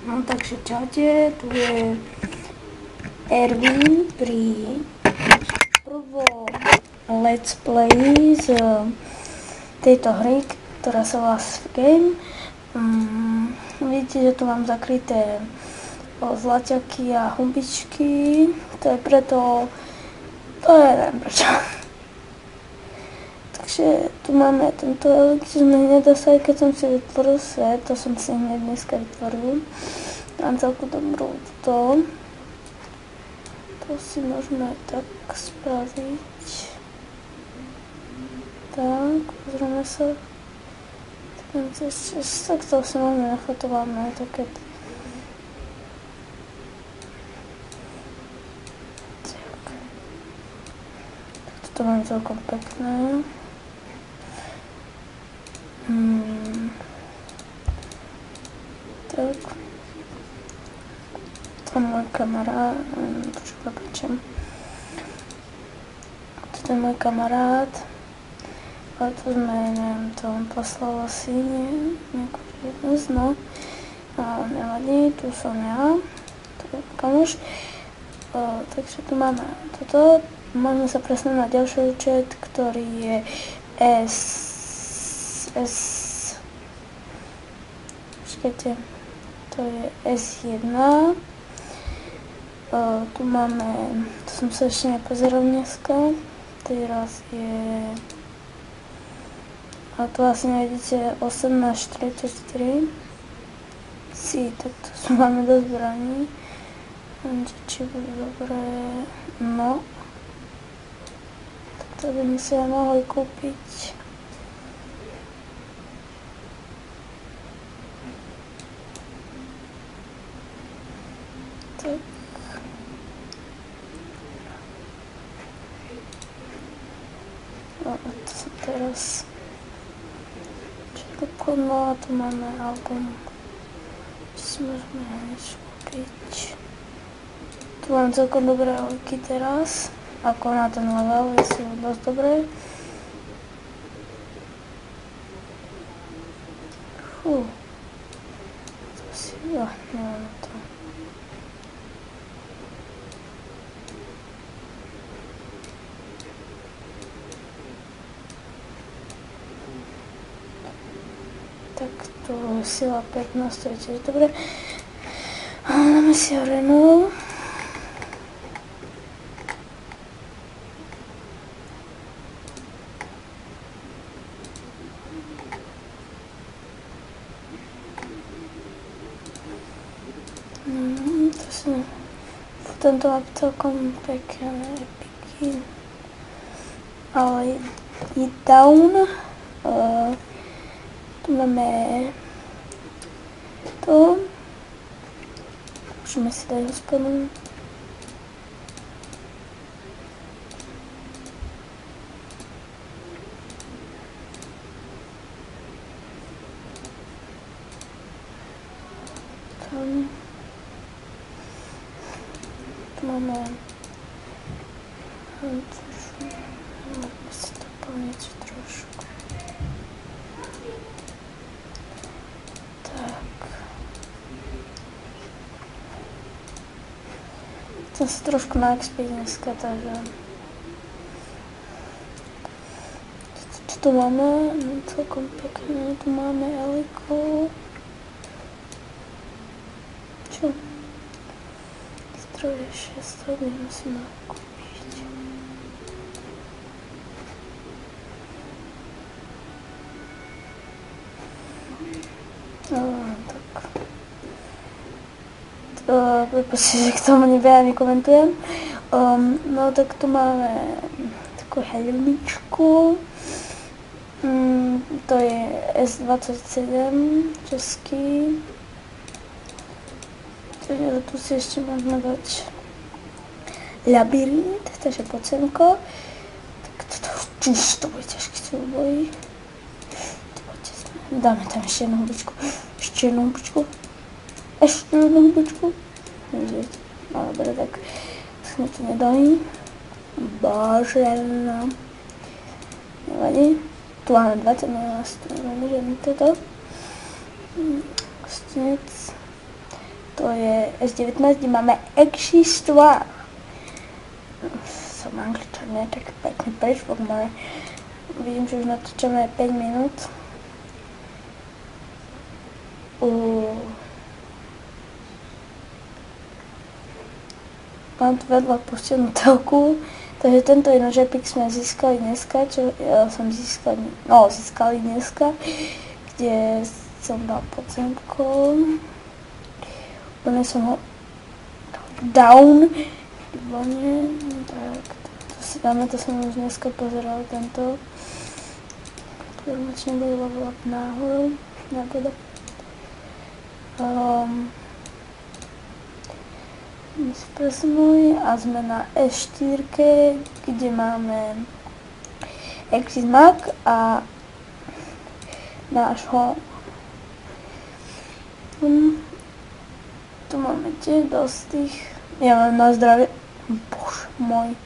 No takže čaute, tu je Erwin pri prvom let's play z tejto hry, ktorá sa volá Game. Vidíte, že tu mám zakryté zlaťaky a humbičky, to je preto, to je neviem prečo. Takže tu máme tento električný nedosaj, keď som si vytvoril svet, to som si hneď dneska vytvoril. Mám celku dobrú to si môžeme tak spraviť. Tak, pozrieme sa. Tak to si máme nechať, to máme také. Tak. Toto máme celkom pekné. Tak. To je môj kamarát. Toto je môj kamarát. Ale to sme, neviem, to on poslal asi nejakú jednosť, no. A nevadí, tu som ja. Tu je kamoš. Takže tu máme toto. Môžeme sa presnúť na ďalší účet, ktorý je počkajte, to je S1. Tu máme, to som sa ešte nepozeral dneska, teraz je, a tu vlastne vidíte 1844. Tak tu máme do zbraní, či bude dobré, no, tak to by mi si aj mohli kúpiť. Tak. No, to som teraz no a tu máme album, čo si môžeme niečo kúpiť. Tu mám celkom dobré hojky teraz, ako na ten level, sú dosť dobré. To si, neviem to. Tak tu sila 15, to je tiež dobre. A dáme si arenu. To si tento má celkom pekné epiky. Ale je down. Tu máme to, môžeme si dať hospodu. Tam. Tu máme si to plniť trošku. Chcem sa trošku naexpiť dneska, takže čo tu máme? No, celkom pekne, tu máme Eliku. Čo? Zdroje 6, to musíme kúpiť. Prepáčte, že k tomu veľa nekomentujem. No tak tu máme takú helmičku. To je S27 český. Takže tu si ešte môžeme dať labyrint, takže pocenko. Tak toto už to bude ťažký súboj. Dáme tam ešte jednu hubičku. Ešte jednu hubičku. No dobre, tak sa to nedají. Boželno. Nevadí. Tu máme 20 minút, tu nemáme žiadny toto. Kostinec. to je S19, kde máme Existoire. Som angličan, ne? Tak pekný prízvuk máme. Vidím, že už natáčame 5 minút. Mám tu vedľa pustenú telku, takže tento jednož Epic sme získali dneska, čo ja som získali dneska, kde som dal pod zemkom. Úplne som ho down. Výborne, tak to si dáme, to som už dneska pozeral tento. Informačne bude level up náhodou, nebude. Presunuj a sme na E4, kde máme Exit Mac a nášho tu máme tiež dosť tých, ja mám na zdravie, bož môj,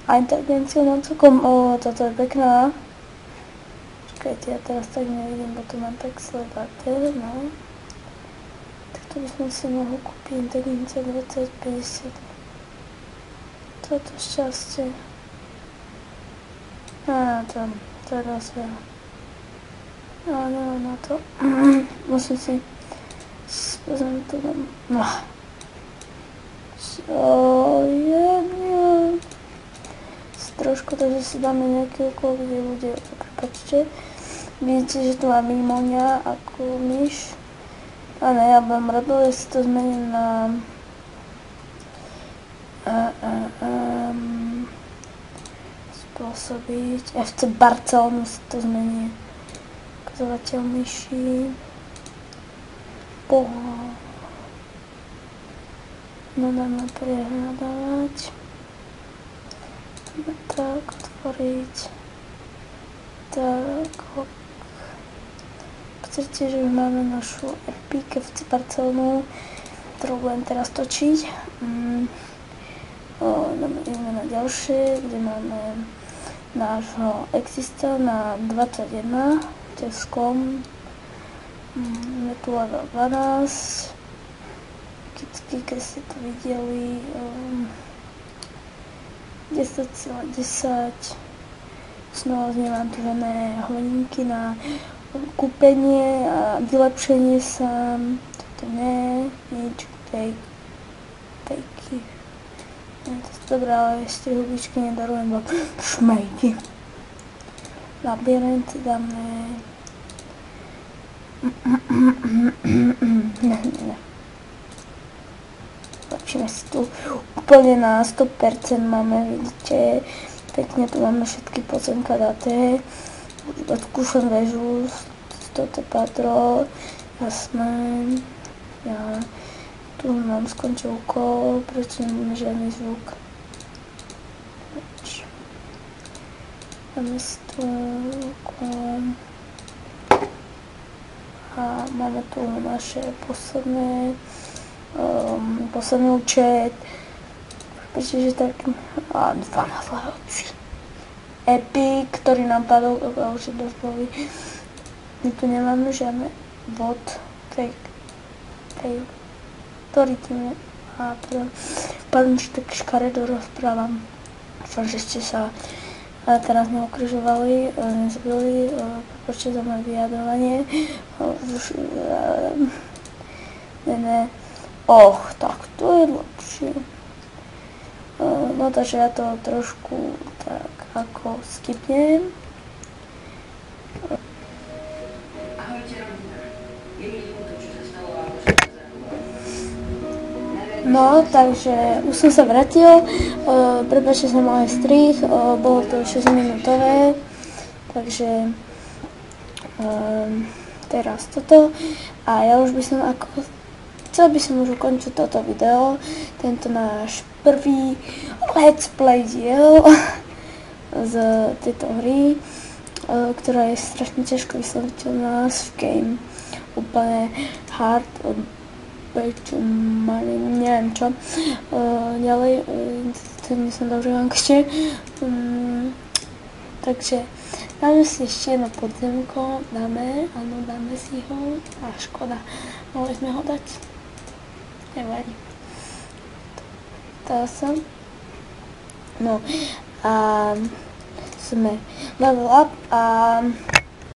a inteligencia mám celkom, toto je pekná. Počkajte, ja teraz tak nevidím, bo tu mám tak sledateľ, no. Tak to by som si mohol kúpiť inteligencia 2050. Toto šťastie. To je dosť veľa. Ale nemám na to. Musím si pozrieť to tam. No. Čo je? Trošku, takže si dáme nejaký okolo, kde bude, prepáčte. Vidíte, že tu mám Mimoňa ako myš. A ne, ja budem rado, ja si to zmením na spôsobiť. FC Barcelonu si to zmení. Ukazovateľ myši. No dáme prehľadávať. Tak, otvoriť. Tak, hop. Pozrite, že už máme našu Epic FC Barcelonu, ktorú budem teraz točiť. Ideme na ďalšie, kde máme nášho Exista na 21 českom. Je tu level 12. Keď ste to videli, 10,10. Znova mám tu žené hodinky na kúpenie a vylepšenie sa. Toto nie, nič, fejky. To je dobré, ale ešte hubičky nedarujem, bo šmejky. Labyrint dáme. Ne. Lepšíme si tu úplne na 100% máme, vidíte, pekne tu máme všetky pozemka daté. Odkúšam väžu, toto patro, jasné, ja tu mám skončovko, prečo nemáme žiadny zvuk. Máme si tu a máme tu naše posledný účet. Pretože tak 12 levelci. Epic, ktorý nám padol, už je dosť boli. My tu nemáme žiadne bot, fail, ktorý tým pardon, že tak škaredo rozprávam. Dúfam, že ste sa teraz neukrižovali, nezabili, prepáčte za moje vyjadrovanie. Tak to je lepšie. No takže ja to trošku tak ako skipnem. No, takže už som sa vrátil, prepáčte za môj strih, bolo to 6 minútové, takže teraz toto a ja už by som chcel by som už ukončiť toto video, tento náš prvý let's play diel z tejto hry, ktorá je strašne ťažko vysloviteľná v game, úplne hard, neviem čo. Ďalej, to som dal v angličtine. Takže dáme si ešte jedno podzemko, dáme si ho a škoda, mohli sme ho dať. nevadí. To jsem. No a jsme level up a